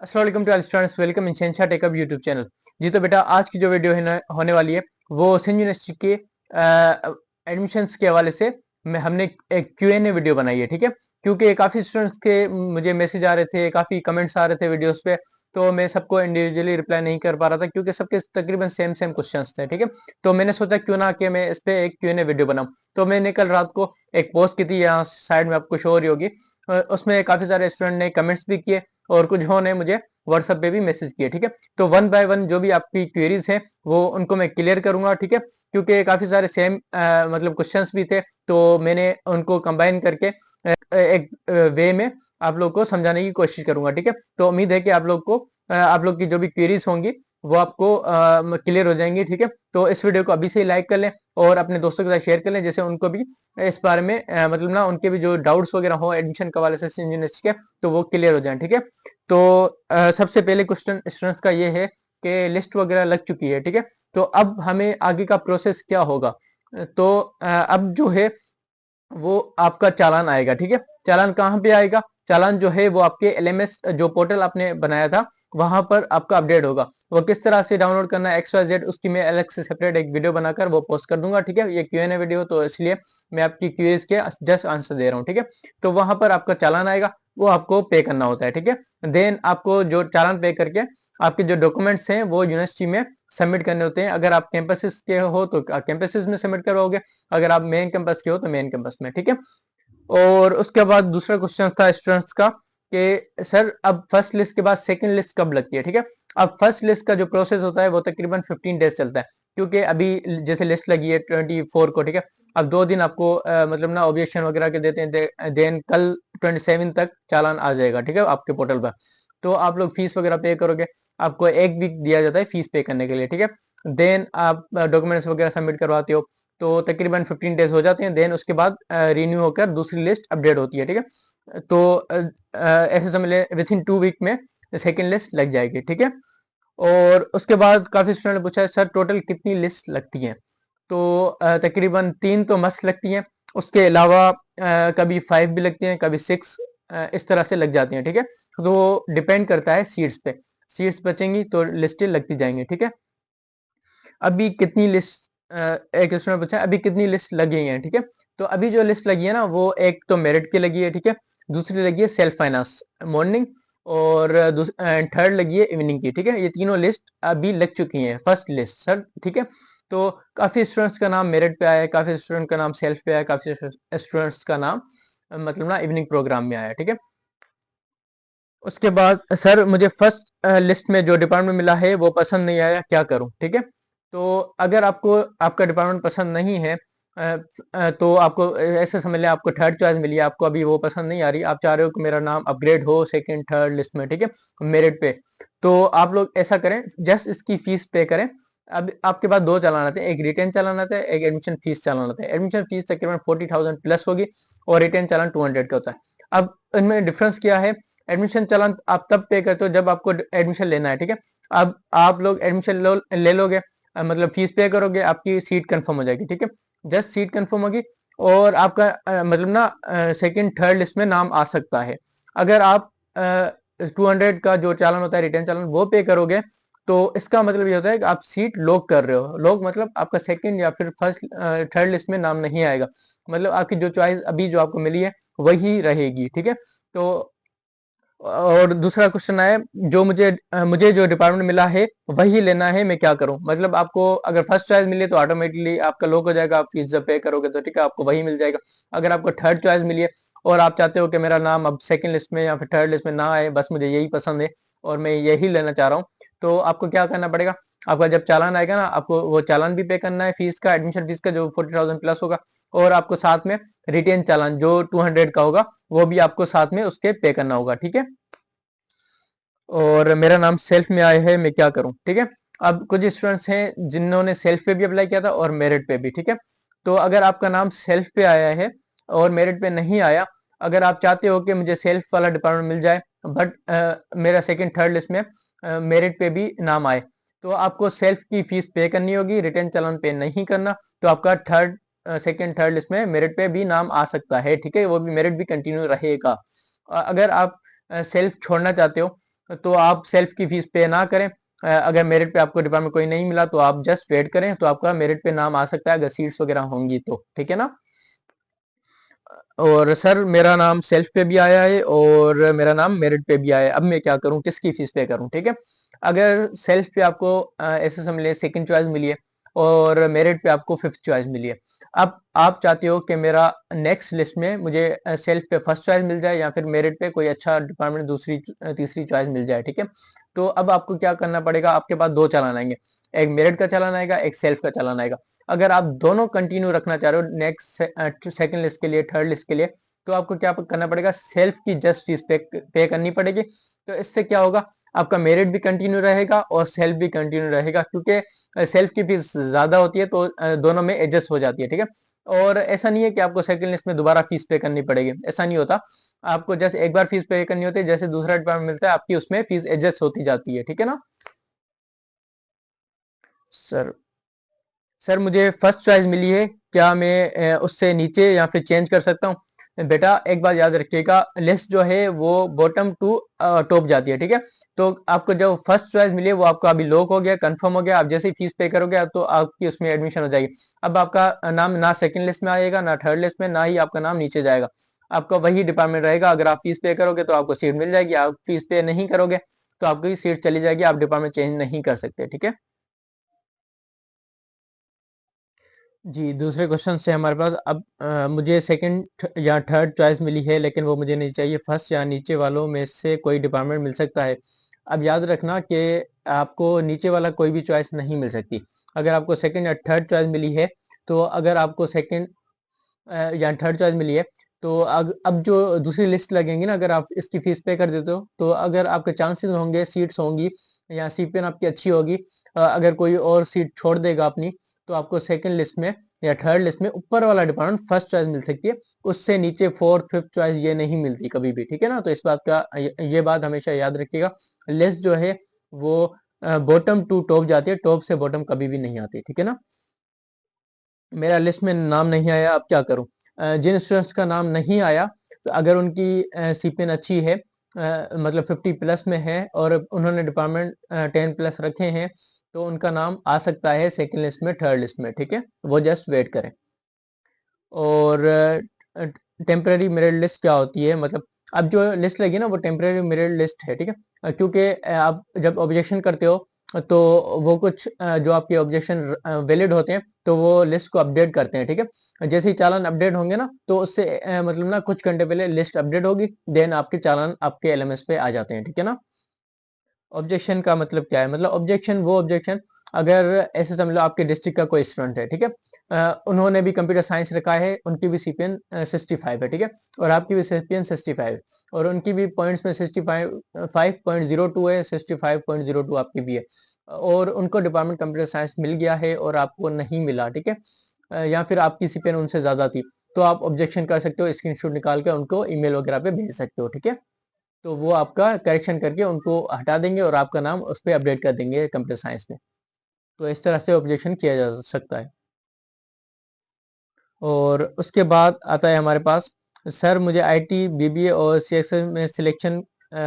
अस्सलाम वालेकुम to all students, welcome in शेंशा टेकअप यूट्यूब चैनल। जी तो बेटा, आज की जो वीडियो है होने वाली है वो सिंध यूनिवर्सिटी के एडमिशन्स के हवाले से हमने एक Q&A वीडियो बनाई है। ठीक है, क्योंकि काफ़ी स्टूडेंट्स के मुझे मैसेज आ रहे थे, काफ़ी कमेंट्स आ रहे थे वीडियोस पे, तो मैं सबको इंडिविजुअली रिप्लाई नहीं कर पा रहा था क्योंकि सबके तकरीबन सेम सेम क्वेश्चंस थे। ठीक है, तो मैंने सोचा क्यों ना कि मैं इस पे एक Q&A वीडियो बनाऊं। तो मैंने कल रात को एक पोस्ट की थी, यहाँ साइड में आपको शो हो रही होगी। उसमें काफ़ी सारे स्टूडेंट ने कमेंट्स भी किए और कुछ ने मुझे व्हाट्सएप पे भी मैसेज किए। ठीक है, तो वन बाय वन जो भी आपकी क्वेरीज हैं वो उनको मैं क्लियर करूंगा। ठीक है, क्योंकि काफी सारे सेम मतलब क्वेश्चंस भी थे, तो मैंने उनको कंबाइन करके एक वे में आप लोग को समझाने की कोशिश करूंगा। ठीक है, तो उम्मीद है कि आप लोग को आप लोग की जो भी क्वेरीज होंगी वो आपको क्लियर हो जाएंगी। ठीक है, तो इस वीडियो को अभी से ही लाइक कर लें और अपने दोस्तों के साथ शेयर कर लें, जैसे उनको भी इस बारे में मतलब ना उनके भी जो डाउट्स वगैरह हो एडमिशन के हवाले से यूनिवर्सिटी के, तो वो क्लियर हो जाए। ठीक है, तो सबसे पहले क्वेश्चन स्टूडेंट्स का ये है कि लिस्ट वगैरह लग चुकी है। ठीक है, तो अब हमें आगे का प्रोसेस क्या होगा। तो अब जो है वो आपका चालान आएगा। ठीक है, चालान कहाँ पे आएगा? चालान जो है वो आपके एलएमएस जो पोर्टल आपने बनाया था वहां पर आपका अपडेट होगा। वो किस तरह से डाउनलोड करना है XYZ, उसकी मैं अलग से सेपरेट एक वीडियो बनाकर वो पोस्ट कर दूंगा। ठीक है, ये Q&A वीडियो, तो इसलिए मैं आपकी क्यूरीज के जस्ट आंसर दे रहा हूँ। ठीक है, तो वहां पर आपका चालान आएगा, वो आपको पे करना होता है। ठीक है, देन आपको जो चालान पे करके आपके जो डॉक्यूमेंट्स हैं वो यूनिवर्सिटी में सबमिट करने होते हैं। अगर आप कैंपसेस के हो तो कैंपसेस में सबमिट करवाओगे, अगर आप मेन कैंपस के हो तो मेन कैंपस में। ठीक है, और उसके बाद दूसरा क्वेश्चन था स्टूडेंट्स का कि सर अब फर्स्ट लिस्ट के बाद सेकंड लिस्ट कब लगती है। ठीक है, अब फर्स्ट लिस्ट का जो प्रोसेस होता है वो तकरीबन 15 डेज चलता है, क्योंकि अभी जैसे लिस्ट लगी है 24 को। ठीक है, अब 2 दिन आपको मतलब ना ऑब्जेक्शन वगैरह के देते हैं, देन कल 27 तक चालान आ जाएगा। ठीक है, आपके पोर्टल पर। तो आप लोग फीस वगैरह पे करोगे, आपको एक वीक दिया जाता है फीस पे करने के लिए। ठीक है, देन आप डॉक्यूमेंट्स वगैरह सबमिट करवाते हो, तो तकरीबन 15 डेज हो जाते हैं। देन उसके बाद रिन्यू होकर दूसरी लिस्ट अपडेट होती है। ठीक है, तो ऐसे समझ ले विद इन 2 वीक में सेकेंड लिस्ट लग जाएगी। ठीक है, और उसके बाद काफी स्टूडेंट ने पूछा सर टोटल कितनी लिस्ट लगती हैं। तो तकरीबन 3 तो मस्त लगती हैं, उसके अलावा कभी 5 भी लगती हैं, कभी 6 इस तरह से लग जाती हैं। ठीक है, तो डिपेंड करता है सीट्स पे, सीट्स बचेंगी तो लिस्टें लगती जाएंगी। ठीक है, अभी कितनी लिस्ट एक स्टूडेंट पूछा अभी कितनी लिस्ट लगी है। ठीक है, तो अभी जो लिस्ट लगी है ना वो एक तो मेरिट की लगी है। ठीक है, दूसरी लगी है सेल्फ फाइनेंस मॉर्निंग, और थर्ड लगी है इवनिंग की। ठीक है, ये तीनों लिस्ट अभी लग चुकी हैं फर्स्ट लिस्ट सर। ठीक है, तो काफी स्टूडेंट्स का नाम मेरिट पे आया है, काफी स्टूडेंट का नाम सेल्फ पे आया है, काफी स्टूडेंट्स का नाम मतलब ना इवनिंग प्रोग्राम में आया है। ठीक है, उसके बाद सर मुझे फर्स्ट लिस्ट में जो डिपार्टमेंट मिला है वो पसंद नहीं आया, क्या करूं। ठीक है, तो अगर आपको आपका डिपार्टमेंट पसंद नहीं है तो आपको ऐसे समझ लें आपको थर्ड चॉइस मिली है, आपको अभी वो पसंद नहीं आ रही, आप चाह रहे हो कि मेरा नाम अपग्रेड हो सेकंड थर्ड लिस्ट में। ठीक है, मेरिट पे, तो आप लोग ऐसा करें, जस्ट इसकी फीस पे करें। अब आपके पास दो चालान आते हैं, एक रिटर्न चालान आता है, एक एडमिशन फीस चालान आता है। एडमिशन फीस तकरीबन 40,000 प्लस होगी और रिटर्न चालान 200 का होता है। अब इनमें डिफरेंस क्या है? एडमिशन चालान आप तब पे करते हो जब आपको एडमिशन लेना है। ठीक है, अब आप लोग एडमिशन ले लोगे, मतलब फीस पे करोगे, आपकी सीट कंफर्म हो जाएगी। ठीक है, जस्ट सीट कंफर्म होगी और आपका मतलब ना सेकंड थर्ड लिस्ट में नाम आ सकता है। अगर आप 200 का जो चालान होता है रिटर्न चालान वो पे करोगे, तो इसका मतलब ये होता है कि आप सीट लॉक कर रहे हो। लॉक मतलब आपका सेकंड या फिर फर्स्ट थर्ड लिस्ट में नाम नहीं आएगा, मतलब आपकी जो चॉइस अभी जो आपको मिली है वही रहेगी। ठीक है, तो और दूसरा क्वेश्चन है जो मुझे जो डिपार्टमेंट मिला है वही लेना है, मैं क्या करूं। मतलब आपको अगर फर्स्ट चॉइस मिली है तो ऑटोमेटिकली आपका लॉक हो जाएगा, आप फीस जब पे करोगे तो ठीक है आपको वही मिल जाएगा। अगर आपको थर्ड चॉइस मिली है और आप चाहते हो कि मेरा नाम अब सेकंड लिस्ट में या फिर थर्ड लिस्ट में ना आए, बस मुझे यही पसंद है और मैं यही लेना चाह रहा हूँ, तो आपको क्या करना पड़ेगा? आपका जब चालान आएगा ना, आपको वो चालान भी पे करना है फीस का, एडमिशन फीस का जो 40,000 प्लस होगा, और आपको साथ में रिटेन चालान जो 200 का होगा वो भी आपको साथ में उसके पे करना होगा। ठीक है, और मेरा नाम सेल्फ में आया है, मैं क्या करूं। ठीक है, अब कुछ स्टूडेंट्स हैं जिन्होंने सेल्फ पे भी अप्लाई किया था और मेरिट पे भी। ठीक है, तो अगर आपका नाम सेल्फ पे आया है और मेरिट पे नहीं आया, अगर आप चाहते हो कि मुझे सेल्फ वाला डिपार्टमेंट मिल जाए बट मेरा सेकंड थर्ड लिस्ट में मेरिट पे भी नाम आए, तो आपको सेल्फ की फीस पे करनी होगी, रिटर्न चालान पे नहीं करना। तो आपका सेकंड थर्ड लिस्ट में मेरिट पे भी नाम आ सकता है। ठीक है, वो भी मेरिट भी कंटिन्यू रहेगा। अगर आप सेल्फ छोड़ना चाहते हो तो आप सेल्फ की फीस पे ना करें। अगर मेरिट पे आपको डिपार्टमेंट कोई नहीं मिला तो आप जस्ट वेट करें, तो आपका मेरिट पे नाम आ सकता है अगर सीट्स वगैरह होंगी तो, ठीक है ना। और सर मेरा नाम सेल्फ पे भी आया है और मेरा नाम मेरिट पे भी आया है, अब मैं क्या करूं, किसकी फीस पे करूं, ठीक है। अगर सेल्फ पे आपको ऐसे समझ लें सेकंड चॉइस मिली है और मेरिट पे आपको फिफ्थ चॉइस मिली है। अब आप चाहते हो कि मेरा नेक्स्ट लिस्ट में मुझे सेल्फ पे फर्स्ट चॉइस मिल जाए या फिर मेरिट पे कोई अच्छा डिपार्टमेंट दूसरी तीसरी चॉइस मिल जाए, ठीक है। तो अब आपको क्या करना पड़ेगा, आपके पास दो चालान आएंगे, एक मेरिट का चालान आएगा, एक सेल्फ का चालान आएगा। अगर आप दोनों कंटिन्यू रखना चाह रहे हो नेक्स्ट सेकंड लिस्ट के लिए, थर्ड लिस्ट के लिए, तो आपको क्या करना पड़ेगा, सेल्फ की जस्ट फीस पे करनी पड़ेगी। तो इससे क्या होगा, आपका मेरिट भी कंटिन्यू रहेगा और सेल्फ भी कंटिन्यू रहेगा, क्योंकि सेल्फ की फीस ज्यादा होती है तो दोनों में एडजस्ट हो जाती है, ठीक है। और ऐसा नहीं है कि आपको सेकंड लिस्ट में दोबारा फीस पे करनी पड़ेगी, ऐसा नहीं होता। आपको जैसे एक बार फीस पे करनी होती है, जैसे दूसरा डिपार्टमेंट मिलता है आपकी उसमें फीस एडजस्ट होती जाती है, ठीक है ना। सर सर मुझे फर्स्ट चॉइस मिली है, क्या मैं उससे नीचे या फिर चेंज कर सकता हूँ। बेटा एक बात याद रखिएगा, लिस्ट जो है वो बॉटम टू टॉप जाती है, ठीक है। तो आपको जो फर्स्ट चॉइस मिली है वो आपका अभी लॉक हो गया, कंफर्म हो गया, आप जैसे ही फीस पे करोगे तो आपकी उसमें एडमिशन हो जाएगी। अब आपका नाम ना सेकंड लिस्ट में आएगा, ना थर्ड लिस्ट में, ना ही आपका नाम नीचे जाएगा। आपका वही डिपार्टमेंट रहेगा। अगर आप फीस पे करोगे तो आपको सीट मिल जाएगी, आप फीस पे नहीं करोगे तो आपकी सीट चली जाएगी, आप डिपार्टमेंट चेंज नहीं कर सकते, ठीक है। जी, दूसरे क्वेश्चन से हमारे पास अब मुझे सेकंड या थर्ड चॉइस मिली है लेकिन वो मुझे नहीं चाहिए, फर्स्ट या नीचे वालों में से कोई डिपार्टमेंट मिल सकता है। अब याद रखना कि आपको नीचे वाला कोई भी चॉइस नहीं मिल सकती। अगर आपको सेकंड या थर्ड चॉइस मिली है, तो अगर आपको सेकंड या थर्ड चॉइस मिली है, तो अब जो दूसरी लिस्ट लगेंगी ना, अगर आप इसकी फीस पे कर देते हो तो अगर आपके चांसेस होंगे, सीट्स होंगी या सीपीएन आपकी अच्छी होगी, अगर कोई और सीट छोड़ देगा अपनी, तो आपको सेकंड लिस्ट में या थर्ड लिस्ट में ऊपर वाला डिपार्टमेंट फर्स्ट चॉइस मिल सकती है। उससे नीचे फोर्थ फिफ्थ चॉइस ये नहीं मिलती कभी भी, ठीक है ना। तो इस बात का ये बात हमेशा याद रखिएगा। लिस्ट जो है वो बॉटम टू टॉप जाती है, टॉप से बॉटम कभी भी नहीं आती, ठीक है ना। मेरा लिस्ट में नाम नहीं आया, अब क्या करूं। जिन स्टूडेंट्स का नाम नहीं आया, तो अगर उनकी सीपीएन अच्छी है, मतलब 50 प्लस में है और उन्होंने डिपार्टमेंट 10 प्लस रखे हैं, तो उनका नाम आ सकता है सेकंड लिस्ट में, थर्ड लिस्ट में, ठीक है। वो जस्ट वेट करें। और टेम्पररी मेरिट लिस्ट क्या होती है, मतलब अब जो लिस्ट लगी ना वो टेम्पररी मेरिट लिस्ट है, ठीक है। क्योंकि आप जब ऑब्जेक्शन करते हो तो वो कुछ जो आपके ऑब्जेक्शन वैलिड होते हैं तो वो लिस्ट को अपडेट करते हैं, ठीक है। जैसे ही चालान अपडेट होंगे ना, तो उससे मतलब ना कुछ घंटे पहले लिस्ट अपडेट होगी, देन आपके चालान आपके एलएमएस पे आ जाते हैं, ठीक है ना। ऑब्जेक्शन का मतलब क्या है, मतलब ऑब्जेक्शन वो ऑब्जेक्शन, अगर ऐसे समझ लो आपके डिस्ट्रिक्ट का कोई स्टूडेंट है, ठीक है। उन्होंने भी कंप्यूटर साइंस रखा है, उनकी भी सीपीएन 65 है, ठीक है। और आपकी भी सीपीएन 65 है, और उनकी भी पॉइंट्स में 65 5.02 है, 65.02 आपकी भी है, और उनको डिपार्टमेंट कंप्यूटर साइंस मिल गया है और आपको नहीं मिला, ठीक है। या फिर आपकी सीपीएन उनसे ज्यादा थी, तो आप ऑब्जेक्शन कर सकते हो, स्क्रीनशॉट निकाल के उनको ईमेल वगैरह पे भेज सकते हो, ठीक है। तो वो आपका करेक्शन करके उनको हटा देंगे और आपका नाम उस पर अपडेट कर देंगे कंप्यूटर साइंस में। तो इस तरह से ऑब्जेक्शन किया जा सकता है। और उसके बाद आता है हमारे पास, सर मुझे आईटी बीबीए और सीएसए में सिलेक्शन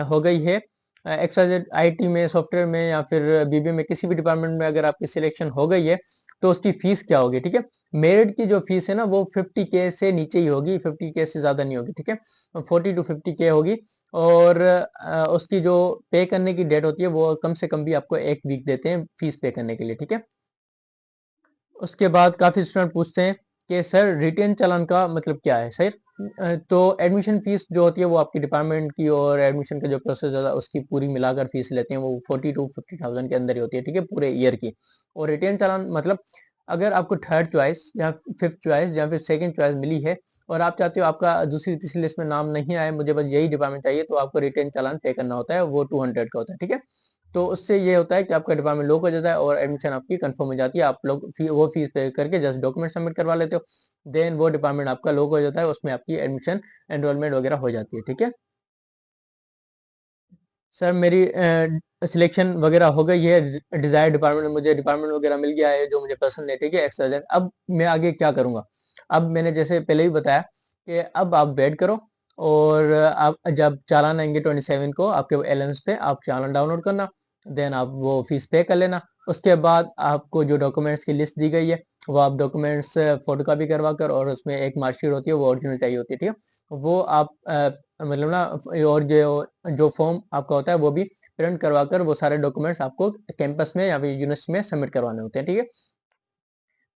हो गई है। एक्सवाइजेड आईटी में, सॉफ्टवेयर में या फिर बीबीए में, किसी भी डिपार्टमेंट में अगर आपकी सिलेक्शन हो गई है तो उसकी फीस क्या होगी, ठीक है। मेरिट की जो फीस है ना वो 50K से नीचे ही होगी, 50K से ज्यादा नहीं होगी, ठीक है। 40 to 50K होगी। और उसकी जो पे करने की डेट होती है वो कम से कम भी आपको एक वीक देते हैं फीस पे करने के लिए, ठीक है। उसके बाद काफी स्टूडेंट पूछते हैं कि सर रिटेन चालान का मतलब क्या है सर। तो एडमिशन फीस जो होती है वो आपकी डिपार्टमेंट की और एडमिशन का जो प्रोसेस होता है उसकी पूरी मिलाकर फीस लेते हैं, वो 40 to 50,000 के अंदर ही होती है, ठीक है, पूरे ईयर की। और रिटेन चालान मतलब अगर आपको थर्ड चॉइस या फिफ्थ चॉइस या फिर सेकंड चॉइस मिली है और आप चाहते हो आपका दूसरी तीसरी लिस्ट में नाम नहीं आए, मुझे बस यही डिपार्टमेंट चाहिए, तो आपको रिटेन चालान पे करना होता है, वो 200 का होता है, ठीक है। तो उससे ये होता है कि आपका डिपार्टमेंट लॉक हो जाता है और एडमिशन आपकी कंफर्म हो जाती है। आप लोग वो फीस पे करके जस्ट डॉक्यूमेंट सबमिट करवा लेते हो, देन वो डिपार्टमेंट आपका लॉक हो जाता है, उसमें आपकी एडमिशन एनरोलमेंट वगैरह हो जाती है, ठीक है। सर मेरी सिलेक्शन वगैरह हो गई है, डिजायर डिपार्टमेंट, मुझे डिपार्टमेंट वगैरह मिल गया है जो मुझे पसंद है, ठीक है, XYZ। अब मैं आगे क्या करूंगा। अब मैंने जैसे पहले ही बताया कि अब आप वेट करो और आप जब चालान आएंगे 27 को आपके एलएमएस पे, आप चालान डाउनलोड करना, देन आप वो फीस पे कर लेना। उसके बाद आपको जो डॉक्यूमेंट्स की लिस्ट दी गई है वो आप डॉक्यूमेंट्स फोटो कापी करवा कर, और उसमें एक मार्कशीट होती है वो ओरिजिनल चाहिए होती है, ठीक है, वो आप मतलब ना, और जो जो फॉर्म आपका होता है वो भी प्रिंट करवा कर वो सारे डॉक्यूमेंट्स आपको कैंपस में या फिर यूनिवर्सिटी में सबमिट करवाने होते हैं, ठीक है।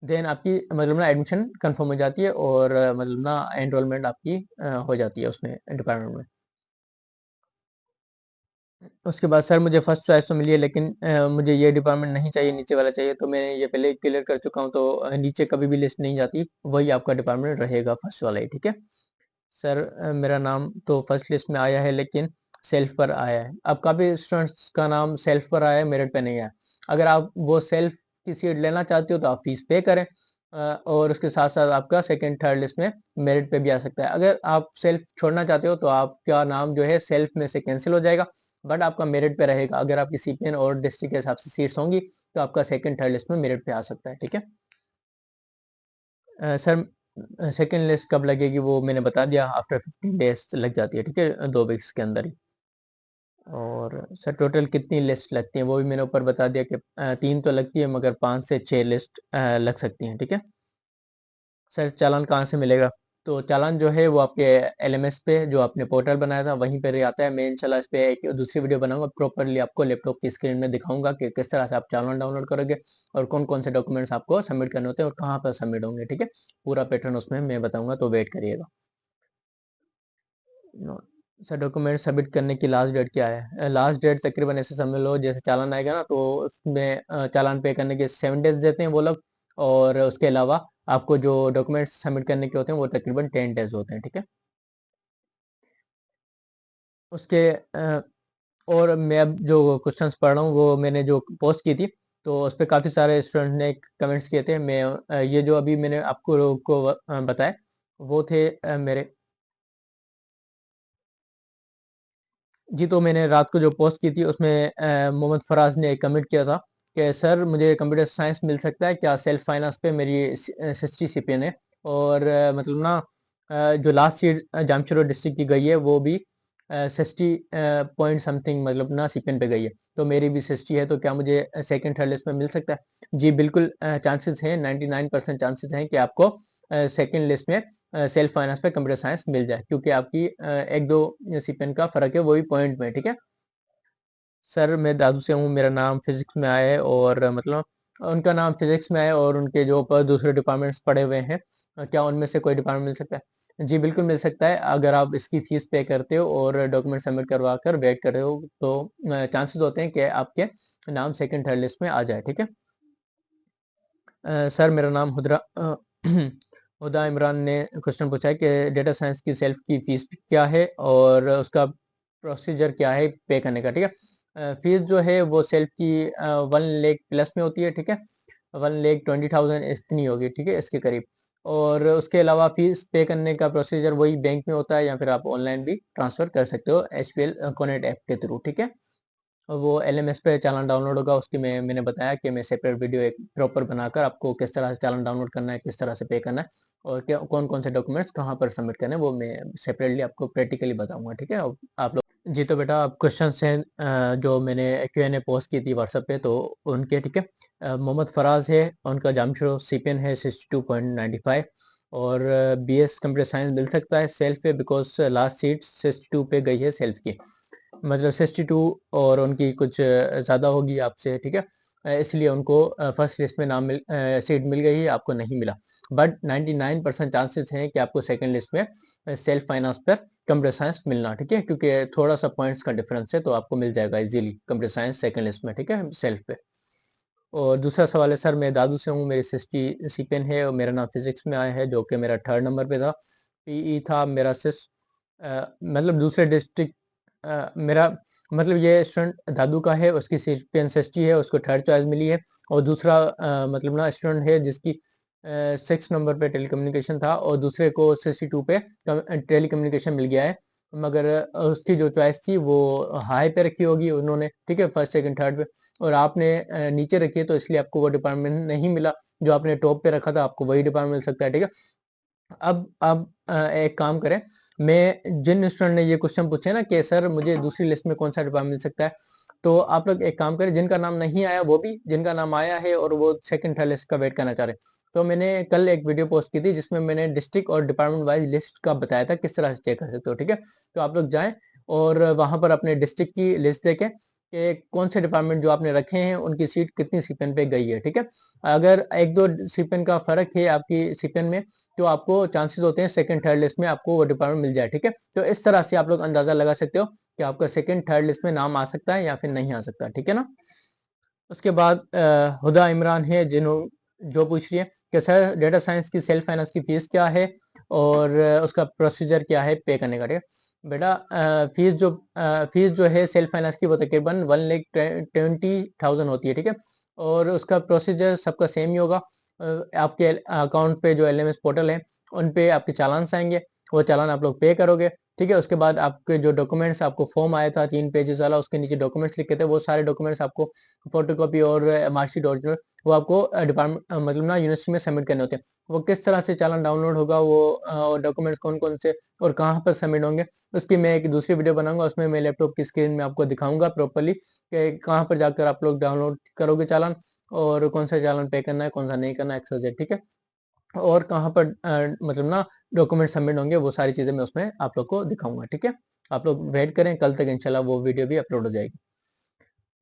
देन आपकी मतलब ना एडमिशन कंफर्म हो जाती है, और मतलब ना एनरोलमेंट आपकी हो जाती है उसमें डिपार्टमेंट में। उसके बाद सर मुझे फर्स्ट चॉइस तो मिली है, लेकिन मुझे ये डिपार्टमेंट नहीं चाहिए, नीचे वाला चाहिए, तो मैंने ये पहले क्लियर कर चुका हूँ, तो नीचे कभी भी लिस्ट नहीं जाती, वही आपका डिपार्टमेंट रहेगा, फर्स्ट वाला ही, ठीक है। सर मेरा नाम तो फर्स्ट लिस्ट में आया है, लेकिन सेल्फ पर आया है। अब काफ़ी स्टूडेंट्स का नाम सेल्फ पर आया है, मेरिट पे नहीं आया। अगर आप वो सेल्फ की सीट लेना चाहते हो तो आप फीस पे करें, और उसके साथ साथ आपका सेकंड थर्ड लिस्ट में मेरिट पे भी आ सकता है। अगर आप सेल्फ छोड़ना चाहते हो तो आपका नाम जो है सेल्फ में से कैंसिल हो जाएगा, बट आपका मेरिट पे रहेगा। अगर आपकी सीपीएन और डिस्ट्रिक्ट के हिसाब से सीट्स होंगी तो आपका सेकंड थर्ड लिस्ट में मेरिट पे आ सकता है, ठीक है। सर सेकेंड लिस्ट कब लगेगी वो मैंने बता दिया, आफ्टर 15 डेज लग जाती है, ठीक है, 2 वीक्स के अंदर ही। और सर टोटल कितनी लिस्ट लगती हैं वो भी मैंने ऊपर बता दिया कि 3 तो लगती है, मगर 5 से 6 लिस्ट लग सकती हैं, ठीक है। सर चालान कहाँ से मिलेगा? तो चालान जो है वो आपके एलएमएस पे, जो आपने पोर्टल बनाया था वहीं पर ही आता है। मैं इंशाल्लाह इस पे एक दूसरी वीडियो बनाऊंगा, प्रॉपरली आपको लैपटॉप की स्क्रीन में दिखाऊंगा कि किस तरह से आप चालान डाउनलोड करोगे, और कौन कौन से डॉक्यूमेंट्स आपको सबमिट करने होते हैं और कहाँ पर सबमिट होंगे, ठीक है। पूरा पैटर्न उसमें मैं बताऊंगा, तो वेट करिएगा। सर डॉक्यूमेंट सबमिट करने की लास्ट डेट क्या है? लास्ट डेट तकरीबन ऐसे समझ लो, जैसे चालान आएगा ना, तो उसमें चालान पे करने के 7 डेज देते हैं वो लोग, और उसके अलावा आपको जो डॉक्यूमेंट्स सबमिट करने के होते हैं वो तकरीबन 10 डेज होते हैं, ठीक है। उसके और मैं अब जो क्वेश्चंस पढ़ रहा हूँ वो मैंने जो पोस्ट की थी, तो उस पर काफ़ी सारे स्टूडेंट ने कमेंट्स किए थे। मैं ये जो अभी मैंने आपको लोगों को बताया वो थे मेरे। जी, तो मैंने रात को जो पोस्ट की थी उसमें मोहम्मद फराज ने एक कमेंट किया था कि सर मुझे कंप्यूटर साइंस मिल सकता है क्या? सेल्फ फाइनेंस पे मेरी 60 सीपीएन है, और मतलब ना जो लास्ट सीट जामशेदपुर डिस्ट्रिक्ट की गई है वो भी 60 पॉइंट समथिंग मतलब ना सीपीएन पे गई है, तो मेरी भी 60 है, तो क्या मुझे सेकंड थर्ड लिस्ट में मिल सकता है? जी बिल्कुल, चांसेस हैं, 99% चांसेस हैं कि आपको सेकंड लिस्ट में सेल्फ फाइनेंस पे कंप्यूटर साइंस मिल जाए, क्योंकि आपकी एक दो सीपीएन का फर्क है, वो भी पॉइंट में, ठीक है। सर मैं दादू से हूँ, मेरा नाम फिजिक्स में आया है, और मतलब उनका नाम फिजिक्स में आया है, और उनके जो ऊपर दूसरे डिपार्टमेंट्स पढ़े हुए हैं, क्या उनमें से कोई डिपार्टमेंट मिल सकता है? जी बिल्कुल मिल सकता है, अगर आप इसकी फीस पे करते हो और डॉक्यूमेंट सबमिट करवा कर वेट कर रहे हो, तो चांसेस होते हैं कि आपके नाम सेकंड थर्ड लिस्ट में आ जाए, ठीक है। सर मेरा नाम हुदा इमरान ने क्वेश्चन पूछा है कि डेटा साइंस की सेल्फ की फीस क्या है और उसका प्रोसीजर क्या है पे करने का, ठीक है। फीस जो है वो सेल्फ की 1 लाख प्लस में होती है, ठीक है, 1,20,000 इतनी होगी, ठीक है, इसके करीब। और उसके अलावा फीस पे करने का प्रोसीजर वही बैंक में होता है, या फिर आप ऑनलाइन भी ट्रांसफ़र कर सकते हो एचपीएल कनेक्ट ऐप के थ्रू, ठीक है। वो एलएमएस पे चालान डाउनलोड होगा, उसकी मैंने बताया कि मैं सेपरेट वीडियो एक प्रॉपर बनाकर आपको किस तरह से चालान डाउनलोड करना है, किस तरह से पे करना है, और क्या कौन कौन से डॉक्यूमेंट्स कहाँ पर सबमिट करने हैं, वो मैं सेपरेटली आपको प्रैक्टिकली बताऊंगा, ठीक है। आप लोग जी, तो बेटा आप क्वेश्चन हैं जो मैंने Q&A पोस्ट की थी व्हाट्सएप पे, तो उनके, ठीक है। मोहम्मद फराज है, उनका जामशेदपुर सीपीएन है 62.95, और बीएस कंप्यूटर साइंस मिल सकता है सेल्फ पे, बिकॉज लास्ट सीट 62 पे गई है सेल्फ की, मतलब 62, और उनकी कुछ ज़्यादा होगी आपसे, ठीक है। इसलिए उनको फर्स्ट लिस्ट में नाम सीट मिल गई है, आपको नहीं मिला। बट 99% चांसेस हैं कि आपको सेकंड लिस्ट में सेल्फ फाइनेंस पर कंप्यूटर साइंस मिलना, ठीक है, क्योंकि थोड़ा सा पॉइंट्स का डिफरेंस है, तो आपको मिल जाएगा easily computer science second list में, ठीक है, सेल्फ पे। और दूसरा सवाल है सर, मैं दादू से हूँ, मेरी 60 सीपेन है, और मेरा नाम फिजिक्स में आया है, जो कि मेरा थर्ड नंबर पे था। पीई था मेरा सिस मतलब दूसरे डिस्ट्रिक्ट, मेरा मतलब ये स्टूडेंट दादू का है, उसकी सीपीएन 60 है, उसको थर्ड चॉइस मिली है। और दूसरा मतलब ना स्टूडेंट है जिसकी 6 नंबर पे टेलीकम्युनिकेशन था, और दूसरे को 62 पे टेलीकम्युनिकेशन मिल गया है, मगर उसकी जो चॉइस थी वो हाई पे रखी होगी उन्होंने, ठीक है, फर्स्ट सेकंड थर्ड पे, और आपने नीचे रखी है, तो इसलिए आपको वो डिपार्टमेंट नहीं मिला। जो आपने टॉप पे रखा था आपको वही डिपार्टमेंट मिल सकता है, ठीक है। अब एक काम करें, मैं जिन स्टूडेंट ने ये क्वेश्चन पूछे ना कि सर मुझे दूसरी लिस्ट में कौन सा डिपार्टमेंट मिल सकता है, तो आप लोग एक काम करें, जिनका नाम नहीं आया वो भी, जिनका नाम आया है और वो सेकंड थर्ड लिस्ट का वेट करना चाह रहे हैं, तो मैंने कल एक वीडियो पोस्ट की थी जिसमें मैंने डिस्ट्रिक्ट और डिपार्टमेंट वाइज लिस्ट का बताया था किस तरह से चेक कर सकते हो। ठीक है, तो आप लोग जाएं और वहां पर अपने डिस्ट्रिक्ट की लिस्ट देखें कि कौन से डिपार्टमेंट जो आपने रखे हैं उनकी सीट कितनी सीपीएन पे गई है। ठीक है, अगर एक दो सीपीएन का फर्क है आपकी सीपीएन में, तो आपको चांसेस होते हैं सेकंड थर्ड लिस्ट में आपको वो डिपार्टमेंट मिल जाए। ठीक है, तो इस तरह से आप लोग अंदाजा लगा सकते हो कि आपका सेकंड थर्ड लिस्ट में नाम आ सकता है या फिर नहीं आ सकता। ठीक है ना। उसके बाद हुदा इमरान है जो पूछ रही है कि सर डेटा साइंस की सेल्फ फाइनेंस की फीस क्या है और उसका प्रोसीजर क्या है पे करने का। ठीक है बेटा, फीस जो है सेल्फ फाइनेंस की वो तकरीबन 1,20,000 होती है। ठीक है, और उसका प्रोसीजर सबका सेम ही होगा। आपके अकाउंट पे जो एलएमएस पोर्टल है उन पे आपके चालान आएंगे, वो चालान आप लोग पे करोगे। ठीक है, उसके बाद आपके जो डॉक्यूमेंट्स, आपको फॉर्म आया था 3 पेजेस वाला, उसके नीचे डॉक्यूमेंट्स लिखे थे, वो सारे डॉक्यूमेंट्स आपको फोटोकॉपी और मार्कशीट ओरिजिनल वो आपको डिपार्टमेंट मतलब ना यूनिवर्सिटी में सबमिट करने होते हैं। वो किस तरह से चालान डाउनलोड होगा, वो डॉक्यूमेंट्स कौन कौन से और कहाँ पर सबमिट होंगे, उसकी मैं एक दूसरी वीडियो बनाऊंगा, उसमें मैं लैपटॉप की स्क्रीन में आपको दिखाऊंगा प्रॉपरली कि कहाँ पर जाकर आप लोग डाउनलोड करोगे चालान, और कौन सा चालान पे करना है, कौन सा नहीं करना है, XYZ। ठीक है, और कहाँ पर मतलब ना डॉक्यूमेंट सबमिट होंगे, वो सारी चीज़ें मैं उसमें आप लोग को दिखाऊंगा। ठीक है, आप लोग वेट करें, कल तक इंशाल्लाह वो वीडियो भी अपलोड हो जाएगी।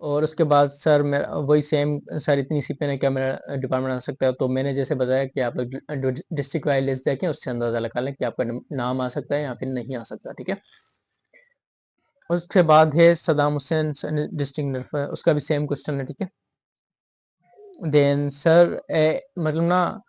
और उसके बाद सर मेरा वही सेम, सर इतनी सी पे क्या मेरा डिपार्टमेंट आ सकता है, तो मैंने जैसे बताया कि आप लोग डिस्ट्रिक्ट वाइज लिस्ट देखें, उससे अंदाजा लगा लें कि आपका नाम आ सकता है या फिर नहीं आ सकता। ठीक है, उसके बाद है सदाम हुसैन डिस्ट्रिक्ट, उसका भी सेम क्वेश्चन है। ठीक है, देन सर मतलब ना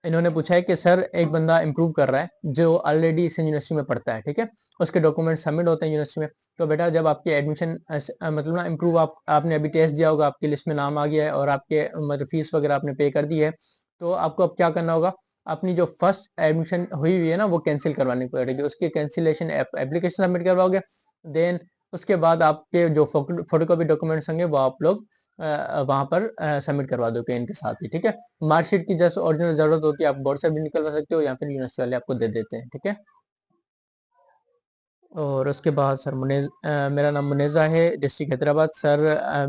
इन्होंने पूछा है कि सर एक बंदा इम्प्रूव कर रहा है जो ऑलरेडी इस यूनिवर्सिटी में पढ़ता है। ठीक है, उसके डॉक्यूमेंट सबमिट होते हैं यूनिवर्सिटी में, तो बेटा जब आपकी एडमिशन मतलब ना इम्प्रूव आपने अभी टेस्ट दिया होगा, आपकी लिस्ट में नाम आ गया है और आपके मतलब फीस वगैरह आपने पे कर दी है, तो आपको अब क्या करना होगा, अपनी जो फर्स्ट एडमिशन हुई हुई है ना वो कैंसिल करवानी पड़ेगी, उसकी कैंसिलेशन एप्लीकेशन सबमिट करवाओगे। देन उसके बाद आपके जो फोटोकॉपी डॉक्यूमेंट्स होंगे वो आप लोग वहां पर सबमिट करवा दो पेन के साथ ही। ठीक है, मार्कशीट की जैसे ओरिजिनल जरूरत होती है आप बोर्ड से भी निकलवा सकते हो या फिर यूनिवर्सिटी वाले आपको दे देते हैं। ठीक है, और उसके बाद सर मेरा नाम मुनेजा है, डिस्ट्रिक्ट हैदराबाद। सर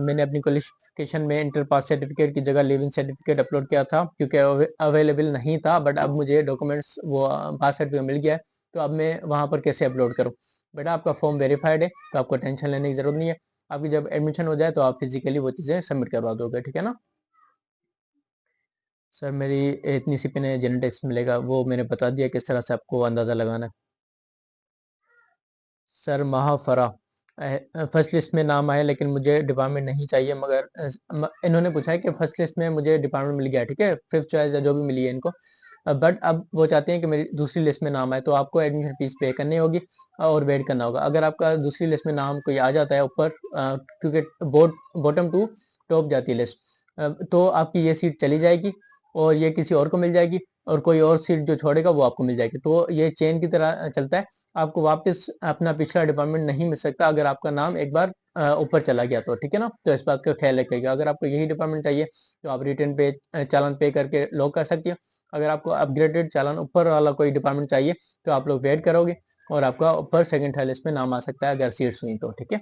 मैंने अपनी क्वालिफिकेशन में इंटर पास सर्टिफिकेट की जगह लिविंग सर्टिफिकेट अपलोड किया था क्योंकि अवेलेबल नहीं था, बट अब मुझे डॉक्यूमेंट्स वो पास सर्टिफिकेट मिल गया है, तो अब मैं वहाँ पर कैसे अपलोड करूँ। बेटा आपका फॉर्म वेरीफाइड है, तो आपको टेंशन लेने की जरूरत नहीं है। आपकी जब एडमिशन हो जाए तो आप फिजिकली वो चीज़ें सबमिट करवा दोगे। ठीक है ना। सर मेरी इतनी सी पे जेनेटिक्स मिलेगा, वो मैंने बता दिया किस तरह से आपको अंदाज़ा लगाना है। सर महाफरा फर्स्ट लिस्ट में नाम आया लेकिन मुझे डिपार्टमेंट नहीं चाहिए, मगर इन्होंने पूछा है कि फर्स्ट लिस्ट में मुझे डिपार्टमेंट मिल गया। ठीक है, फिफ्थ चॉइस या जो भी मिली है इनको, बट अब वो चाहते हैं कि मेरी दूसरी लिस्ट में नाम आए, तो आपको एडमिशन फीस पे करनी होगी और वेट करना होगा। अगर आपका दूसरी लिस्ट में नाम कोई आ जाता है ऊपर, क्योंकि बॉटम टू टॉप जाती है लिस्ट, तो आपकी ये सीट चली जाएगी और ये किसी और को मिल जाएगी, और कोई और सीट जो छोड़ेगा वो आपको मिल जाएगी, तो ये चेन की तरह चलता है। आपको वापस अपना पिछला डिपार्टमेंट नहीं मिल सकता अगर आपका नाम एक बार ऊपर चला गया तो। ठीक है ना, तो इस बात का ख्याल रखिएगा। अगर आपको यही डिपार्टमेंट चाहिए तो आप रिटर्न पे चालान पे करके लॉक कर सकते हो। अगर आपको अपग्रेडेड चालान ऊपर वाला कोई डिपार्टमेंट चाहिए तो आप लोग वेट करोगे और आपका ऊपर सेकंड थर्ड लिस्ट में नाम आ सकता है अगर सीट्स हुई तो। ठीक है,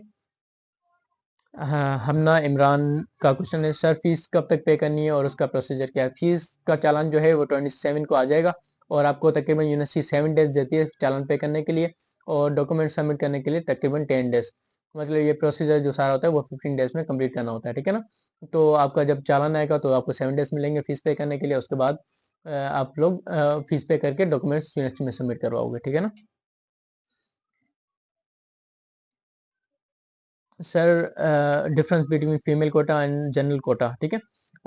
हाँ, हमना इमरान का क्वेश्चन है, सर फीस कब तक पे करनी है और उसका प्रोसीजर क्या है। फीस का चालान जो है वो 27 को आ जाएगा, और आपको तकरीबन यूनिवर्सिटी 7 डेज देती है चालान पे करने के लिए, और डॉक्यूमेंट सबमिट करने के लिए तकरीबन 10 डेज। मतलब ये प्रोसीजर जो सारा होता है वो 15 डेज में कंप्लीट करना होता है। ठीक है ना, तो आपका जब चालान आएगा तो आपको 7 डेज मिलेंगे फीस पे करने के लिए, उसके बाद आप लोग फीस पे करके डॉक्यूमेंट्स यूनिवर्सिटी में सबमिट करवाओगे। ठीक है ना। Sir difference between female quota and general quota. ठीक है,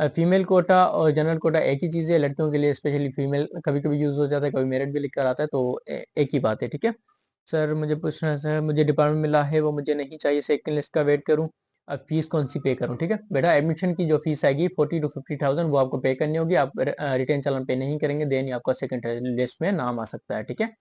फीमेल कोटा और जनरल कोटा एक ही चीज़ है, लड़कियों के लिए स्पेशली फीमेल कभी कभी यूज़ हो जाता है, कभी मेरिट भी लिख कर आता है, तो एक ही बात है। ठीक है, सर मुझे पूछना है, सर मुझे डिपार्टमेंट मिला है वो मुझे नहीं चाहिए, सेकंड लिस्ट का वेट करूं, अब फीस कौन सी पे करूं। ठीक है बेटा, एडमिशन की जो फीस आएगी 40 to 50,000 वो आपको पे करनी होगी, आप रिटर्न चालान पे नहीं करेंगे, देन ही आपका सेकंड लिस्ट में नाम आ सकता है। ठीक है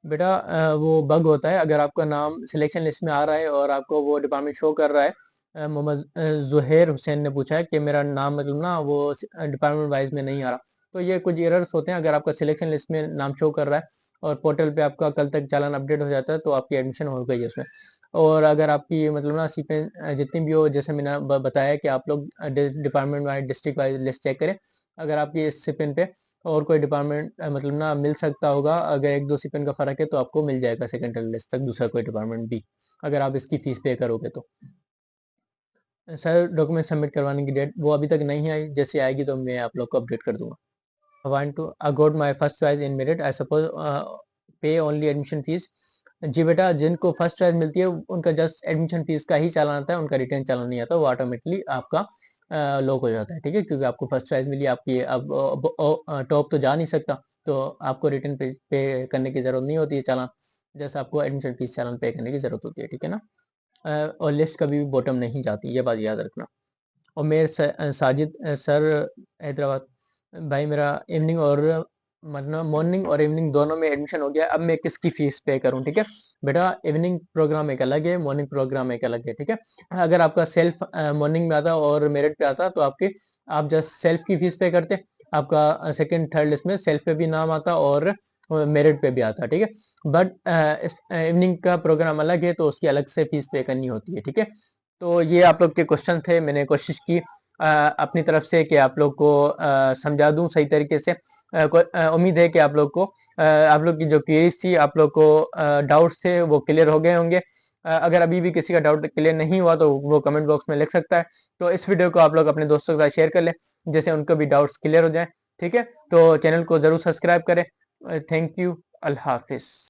बेटा, वो बग होता है, अगर आपका नाम सिलेक्शन लिस्ट में आ रहा है और आपको वो डिपार्टमेंट शो कर रहा है, मोहम्मद जुहैर हुसैन ने पूछा है कि मेरा नाम मतलब ना वो डिपार्टमेंट वाइज में नहीं आ रहा, तो ये कुछ एरर्स होते हैं। अगर आपका सिलेक्शन लिस्ट में नाम शो कर रहा है और पोर्टल पे आपका कल तक चालान अपडेट हो जाता है तो आपकी एडमिशन हो गई है उसमें। और अगर आपकी मतलब ना सीपेन जितनी भी हो, जैसे मैंने बताया कि आप लोग department wise district wise list check करें। अगर आपकी इस सीपेन पे और कोई डिपार्टमेंट मतलब ना मिल सकता होगा, अगर एक दो सीपेन का फर्क है तो आपको मिल जाएगा सेकेंडरी लिस्ट तक दूसरा कोई डिपार्टमेंट भी, अगर आप इसकी फीस पे करोगे तो। सर डॉक्यूमेंट सबमिट करवाने की डेट वो अभी तक नहीं आई, जैसे आएगी तो मैं आप लोग को अपडेट कर दूंगा। want to I got my first choice in merit I suppose pay only admission fees। जी बेटा, जिनको फर्स्ट चॉइस मिलती है उनका जस्ट एडमिशन फीस का ही चालान आता है, उनका रिटर्न चालान नहीं आता, वो ऑटोमेटिकली आपका लॉक हो जाता है, ठीक है, क्योंकि आपको फर्स्ट चॉइस मिली। आपकी अब टॉप तो जा नहीं सकता, तो आपको रिटर्न पे करने की जरूरत नहीं होती है चालान, जैसे आपको एडमिशन फीस चालान पे करने की जरूरत होती है, ठीक है ना। और लिस्ट कभी भी बॉटम नहीं जाती, ये बात याद रखना। और मेरे साजिद सर हैदराबाद, भाई मेरा इवनिंग और मतलब मॉर्निंग और इवनिंग दोनों में एडमिशन हो गया, अब मैं किसकी फीस पे करूं, ठीक है बेटा। इवनिंग प्रोग्राम एक अलग है, मॉर्निंग प्रोग्राम एक अलग है, ठीक है। अगर आपका सेल्फ मॉर्निंग में आता और मेरिट पे आता तो आप जस्ट सेल्फ की फीस पे करते, आपका सेकंड थर्ड लिस्ट में सेल्फ पे भी नाम आता और मेरिट पे भी आता, ठीक है। बट इवनिंग का प्रोग्राम अलग है तो उसकी अलग से फीस पे करनी होती है, ठीक है। तो ये आप लोग के क्वेश्चन थे, मैंने कोशिश की अपनी तरफ से कि आप लोग को समझा दूं सही तरीके से। उम्मीद है कि आप लोग को आप लोग की जो क्वेरीज थी, आप लोग को डाउट्स थे वो क्लियर हो गए होंगे। अगर अभी भी किसी का डाउट क्लियर नहीं हुआ तो वो कमेंट बॉक्स में लिख सकता है। तो इस वीडियो को आप लोग अपने दोस्तों के साथ शेयर कर लें, जैसे उनको भी डाउट्स क्लियर हो जाए, ठीक है। तो चैनल को जरूर सब्सक्राइब करें। Thank you, Allah Hafiz.